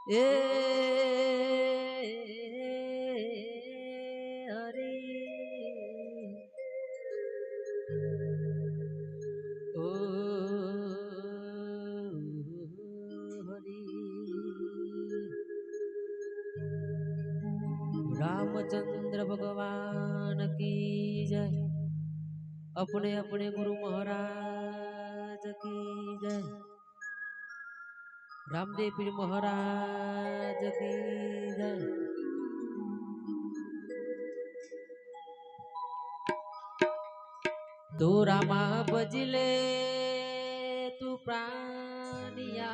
એ હરી ઓ હરી रामचंद्र भगवान की जय। अपने अपने गुरु महाराज की जय। रामदेव पीर महाराज की जय। तो रामा बजले तू प्राणिया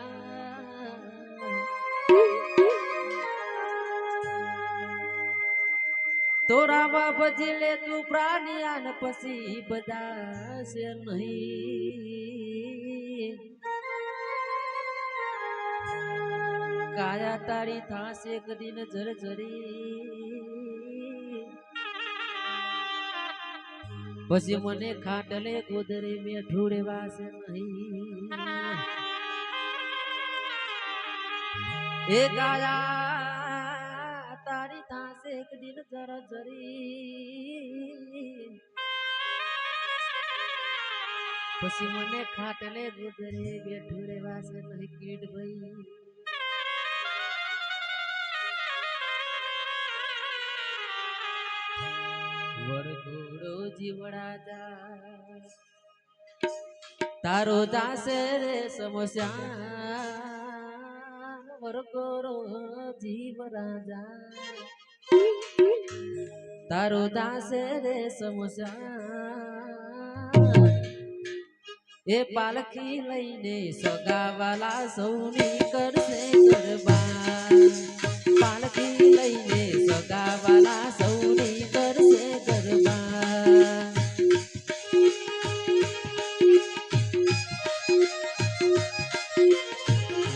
तो रामा बजले तू प्राणिया न पसी बदासे नहीं काया तारी थासे कदी न झरझरी पसी मने खाटले गोदरे में ठूड़े वासे नहीं ए काया तारी थासे कदी न झरझरी पसी मने खाटले गोदरे में ठूड़े वासे नहीं कीड भई वरघोड़ो जीवड़ा जा तारो दासे रे समस्या वरघोड़ो जीवड़ा जा तारो दासे रे समस्या ए पालखी लईने सगावाला सौनी करसे गरबा पालखी लईने सगावाला सौनी करसे गरबा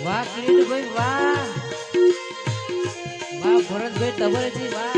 वाह किरीट भाई वाह वाह भरत भाई तबलजी वाह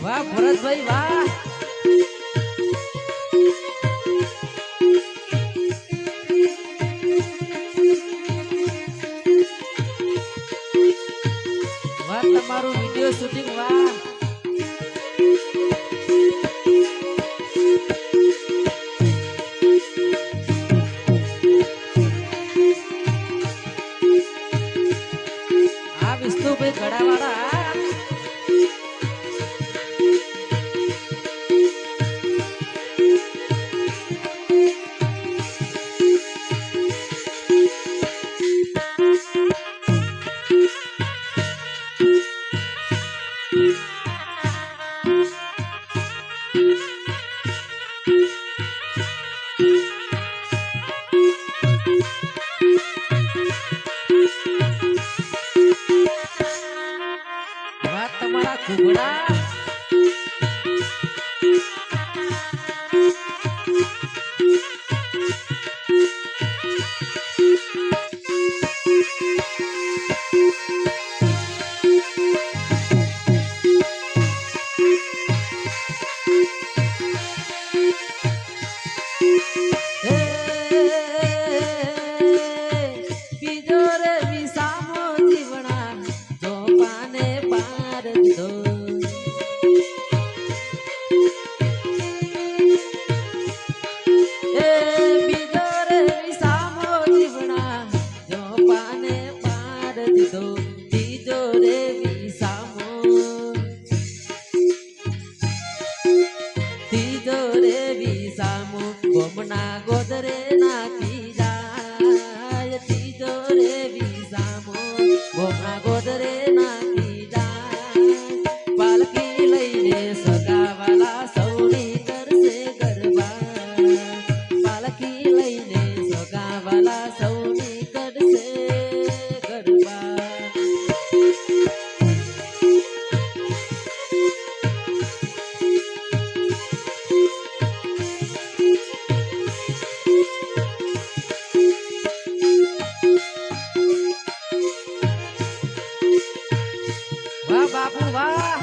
वाह भरत भाई वाह રે વિસામો ગોમના ગોદરે નાખી જાય ત્રીજો રે વિસામો ગોમના ગોદરે નાખી જાય પાલકી લઈને સગાવાલા સૌની કરશે ગરબા પાલકી લઈને સગાવાલા સૌની કરશે ગરબા વાહ બાપુ વાહ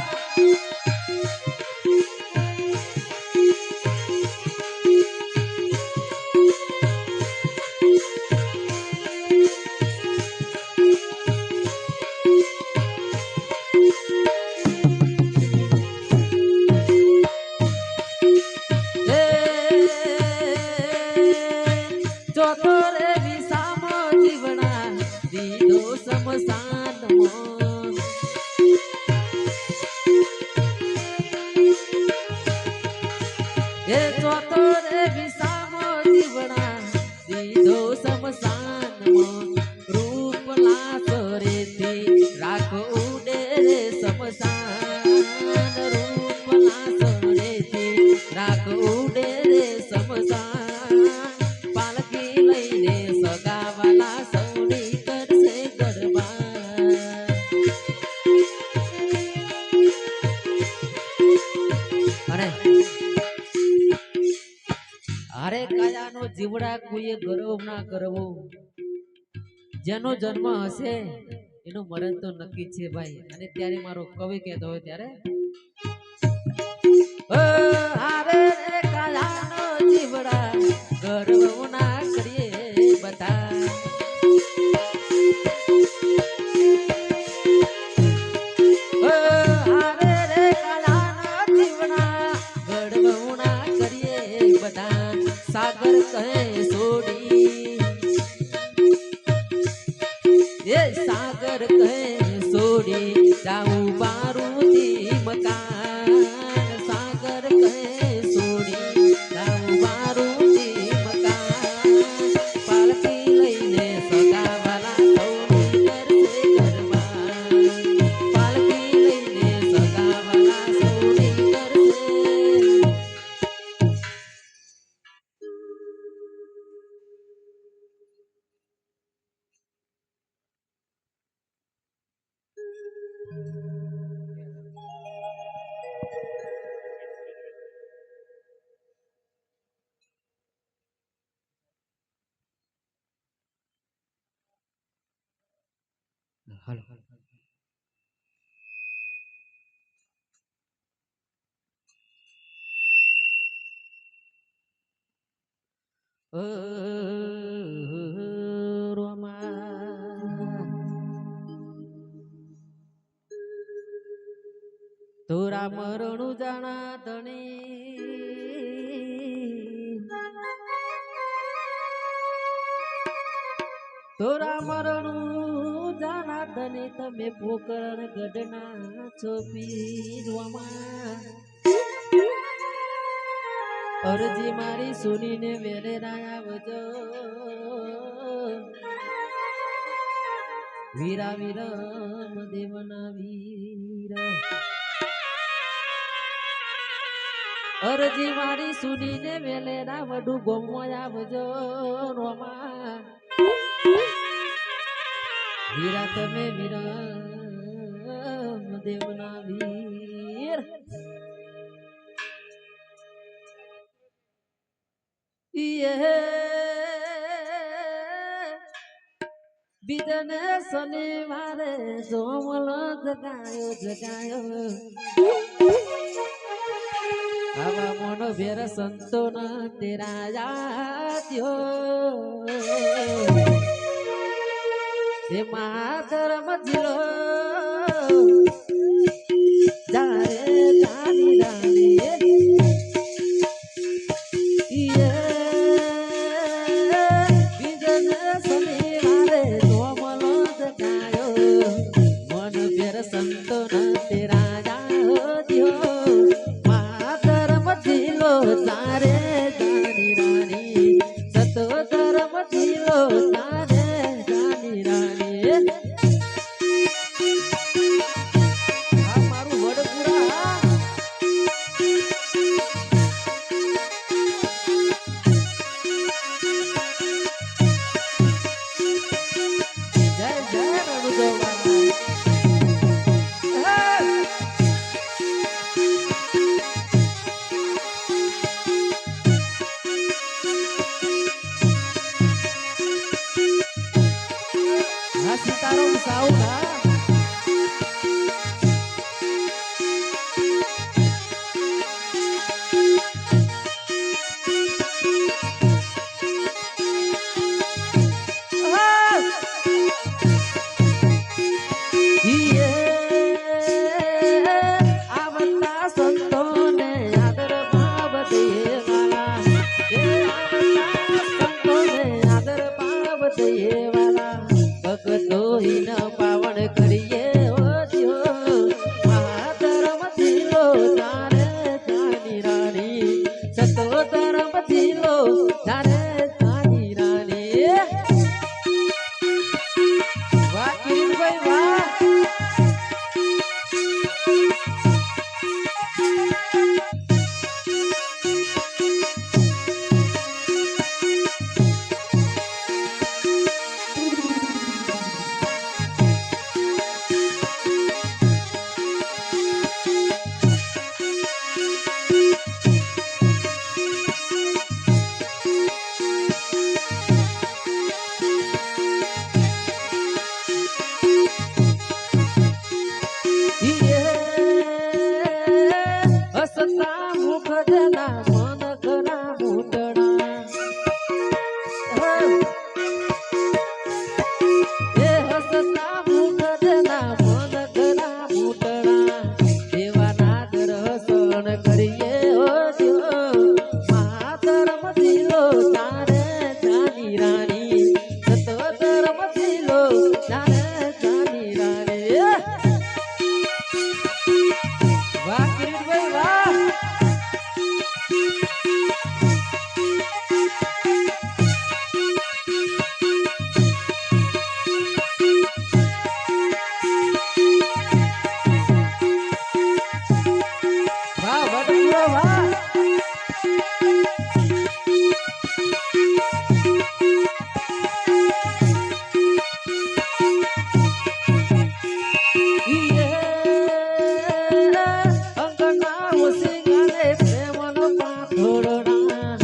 ચોથો રે વિસામો જીવણા દીધો સમસાનમાં એ ચોથો રે વિસામો જીવણા દીધો સમસાનમાં રૂપ લાસો રેથી રાખ ઉડે રે સમસાન રૂપ લાસો રેથી રાખ ઉડે રે સમસાન પાલકી લઈને સગાવાલા સૌની કરશે ગરબા અરે કાયાનો જીવડા કોઈએ ગર્વ ના કરવો જેનો જન્મ હશે એનું મરણ તો નક્કી છે ભાઈ અને ત્યારે મારો કવિ કહેતો હોય ત્યારે અરે કાયાનો જીવડા ગર્વ ના કરીએ બધા સાગર કહે સોડી એ સાગર કહે સોડી જાઉં બારૂદી મકાન સાગર કહે સોડી જાઉં બારૂદી મકાન પાલકી લઈને સગાવાલા સૌની કરશે ગરબા પાલકી લઈને સગાવાલા સૌની કરશે રોમા તોરા મરણું જાણા ધણી તોરા મરણું જાણા ધણી તમે પોકરણ ગઢના છોપી રોમા અરજી મારી સુનીને વેલે આવજો વીરા વિરમ દેવના વીર અરજી મારી સુનીને વેલે વડુ ગોમમાં આવજો રોમા વીરા તમે વિરમ દેવના વીર બીજને શનિવારે સોમલો જગાયો જગાયો આવા મોનો ભેર સંતો ના તેરા યાદ્યો તે માતરમ જીલો જારે જાની રાની સંતો તેરા જાઓ માતરમ જીલો તારે જાની રાણી સતો ધર્મ જીલો તારે જાની રાણી આ મારું વડપુરા જય જય રણુદેવા સીતારામ સાઉન્ડ આવતા સંતોને આદર ભાવ દેવાલા સંતોને આદર ભાવ દેવાલા ભગતો હિન પાવન કરીએ મહાધર્મ જીલો તારે જાની રાણી સતો ધર્મ જીલો તારે જાની રાણી વાહ કિરીટભાઈ વાહ હસતા મુખના મન ઘણા મૂટણા એ હસતા મુખના મન ઘણા મૂટણા દેવાના દર્શન કરીએ મહાધર્મ જીલો તારે જાની રાણી સતો ધર્મ જીલો તારે જાની રાણી વાહ કિરીટભાઈ વાહ વાહ વડપુરો વાહ અંગના ઉસી ગાલે પ્રેમનો પાથોડણા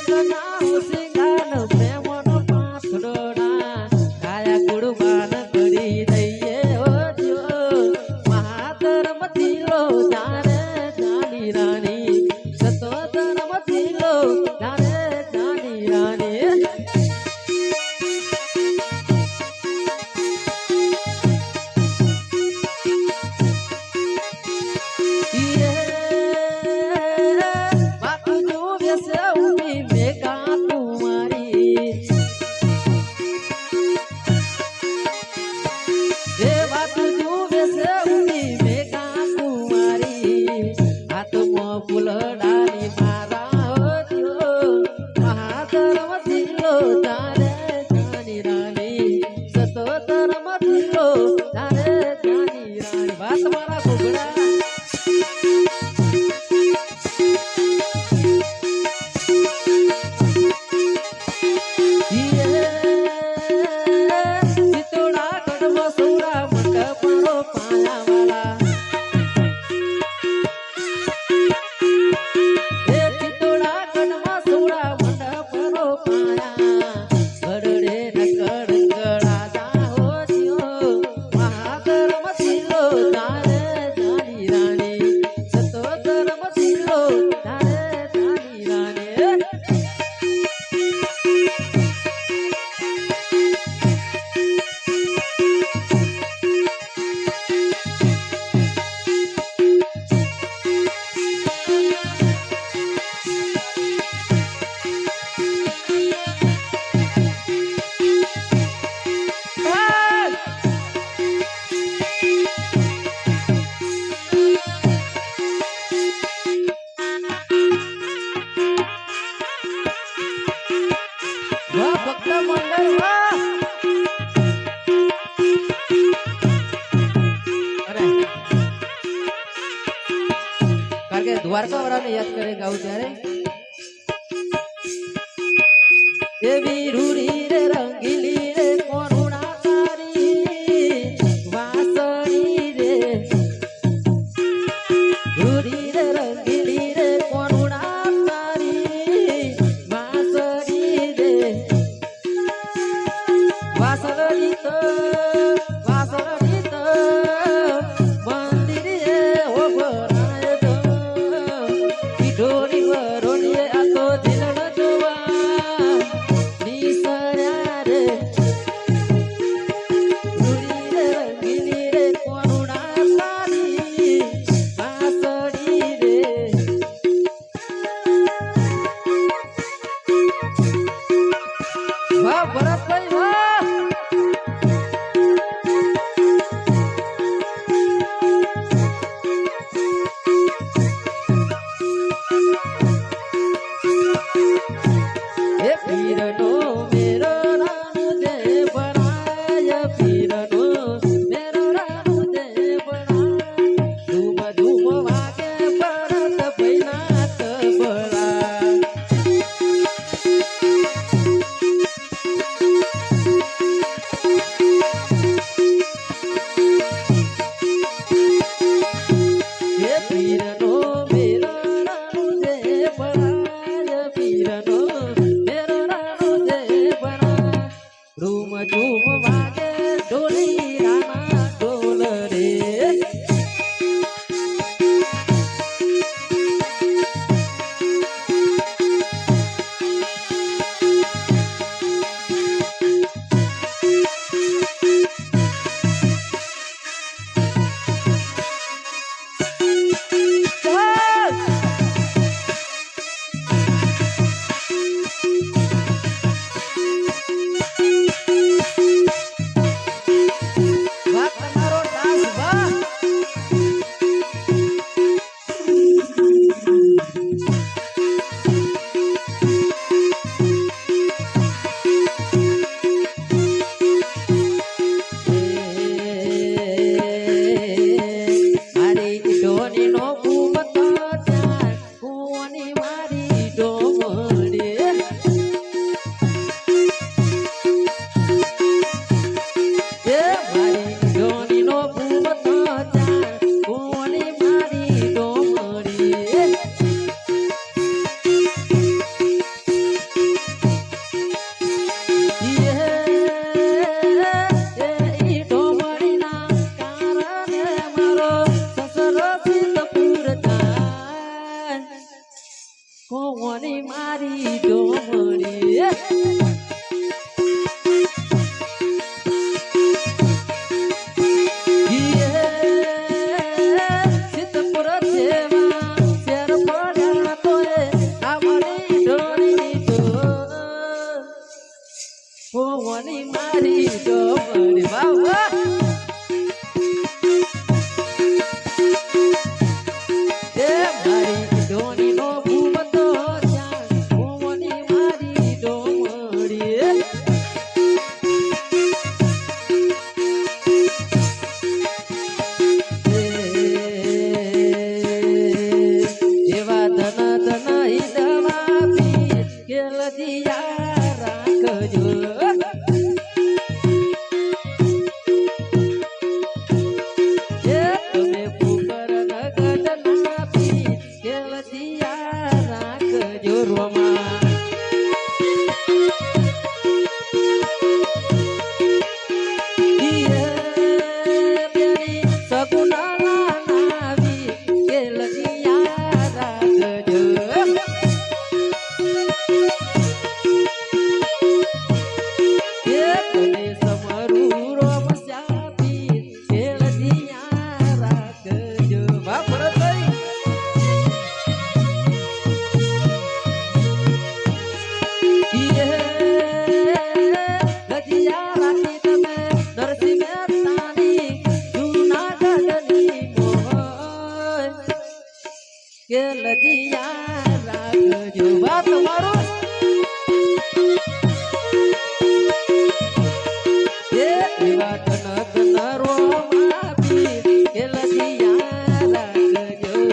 અંગના ઉસી ગાલ પ્રેમનો પાથોડણા કાયા કુડબાન કરી દઈએ મહાધર્મ જીલો તારે જાની રાણી સતો ધર્મ જીલો તારે જાની રાણી ફૂલડાની મારા મહાધર્મ જીલો તારે જાની રાણી સતો ધર્મ જીલો તારે જાની રાણી વાત મારા ઘોઘડા ચિતોડા ગઢમાં સૌરા મંડપનો પાયાવાળા મહાધર્મ જીલો તારે જાની કે દ્વારકા વાળાને યાદ કરે ગાવું ત્યારે દેવી રૂડી રે રંગીલી રે કોરુણા તારી વાસળી રે રૂડી રે રંગીલી રે કોરુણા તારી વાસળી રે વાસળી તો મંદિરે ઓ ભરાય તો ઢોરી વરોલીએ આ તો દિલણ જોવા નિસર્યા રે રૂડી રે રંગીલી રે કોરુણા તારી વાસળી રે વાહ ભરતભાઈ વાહ પીરનો મેરો રાનુ દે બનાય પીરનો મેરો રાનુ દે બનાય ધૂમ ધૂમ વાગે ભરત ભૈનાથ બળા હે પીરનો મેરો રાનુ દે બનાય પીરનો રૂમ ઝૂમ વાગે ઢોલી રાના ઢોલ રે કોની મારી ડોમડી સિદ્ધપુર જેવા શેર પડ્યા તોય આવડી ડોરી કોની મારી ડોમડી વાહ વાહ કે લજિયા રાખજો બા તમારું એ વાત ન કરો માપી કે લજિયા રાખજો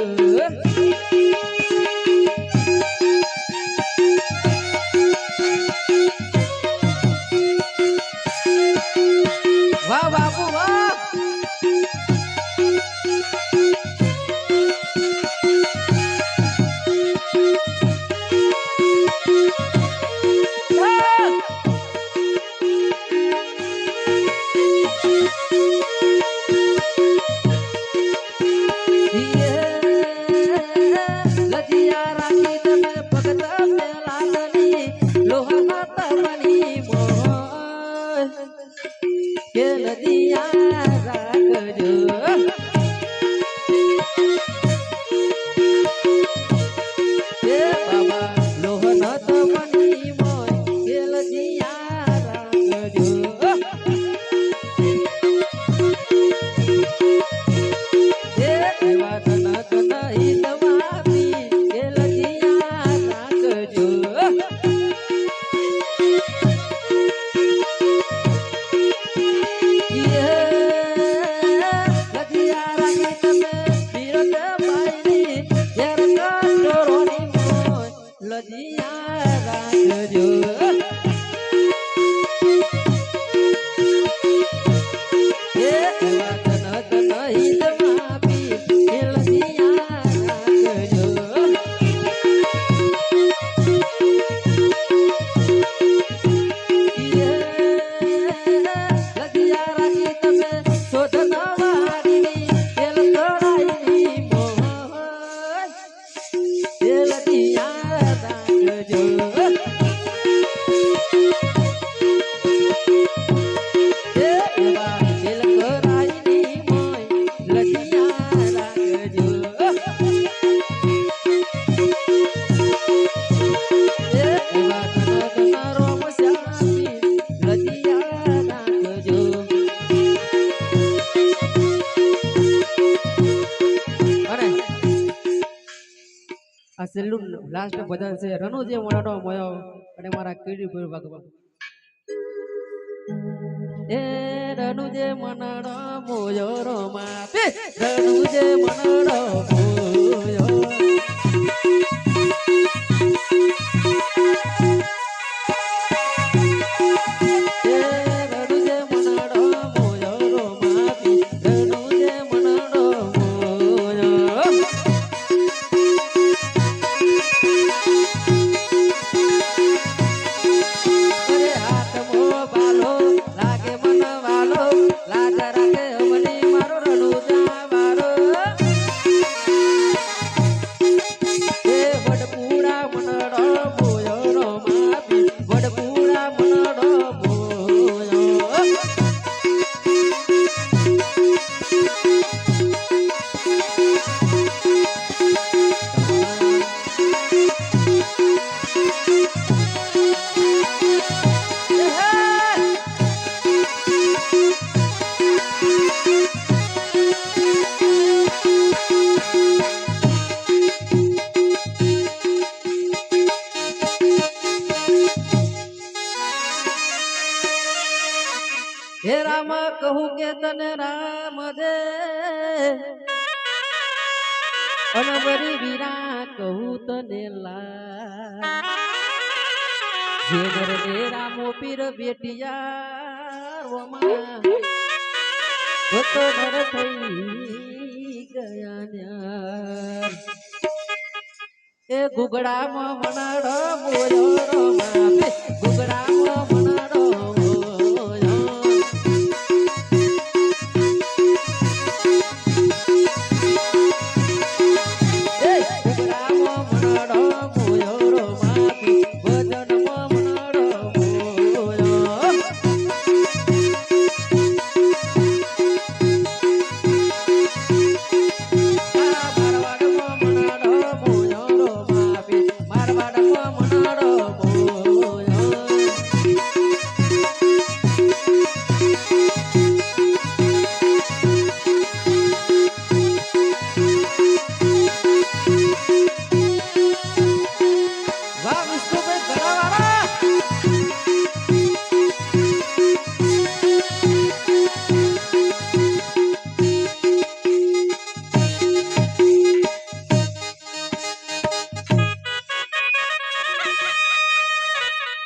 લજિયા રાખજો આ છેલ્લું લાસ્ટ ભજન છે રનુ જે મોડાનો મોયો અને મારા કીડી પર ભગવાન એ રનુ જે મનાડો મોયો રો માપે રનુ જે મનાડો મોયો હે રામ કહું કે તને રામ દે અનવરી વીરા કહું તને લા જે નર ને રામો પીર બેટિયા તો નર થઈ ગયા ન્યાર એ ગુગડામાં મનાડો મોયો રો માપે ગુગડામાં મનાડો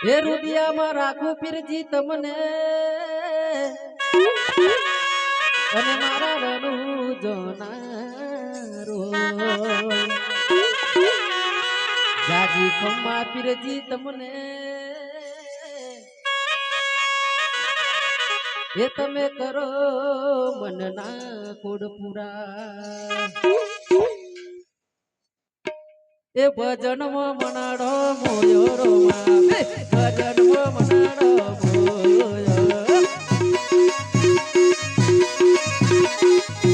એ રૂપિયામાં રાખું પીરજી તમને અને મારા રનુ જોનારો જાજી ખમ્મા પીરજી તમને એ તમે કરો મનના કોડ પૂરા એ ભજનમાં મનાડો મોયો રો માપે ભજનમાં મનાડો મોયો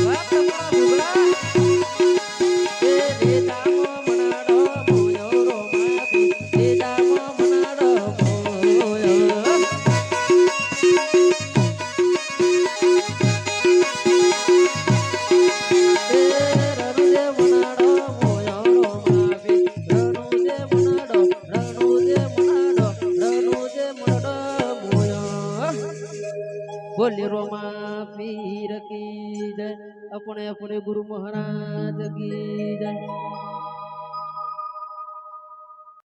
વાત તમારા ભૂગડા એ દેદામાં મનાડો મોયો રો માપે દેદામાં મનાડો મોયો बोले रोमा पीर की जय अपने अपने गुरु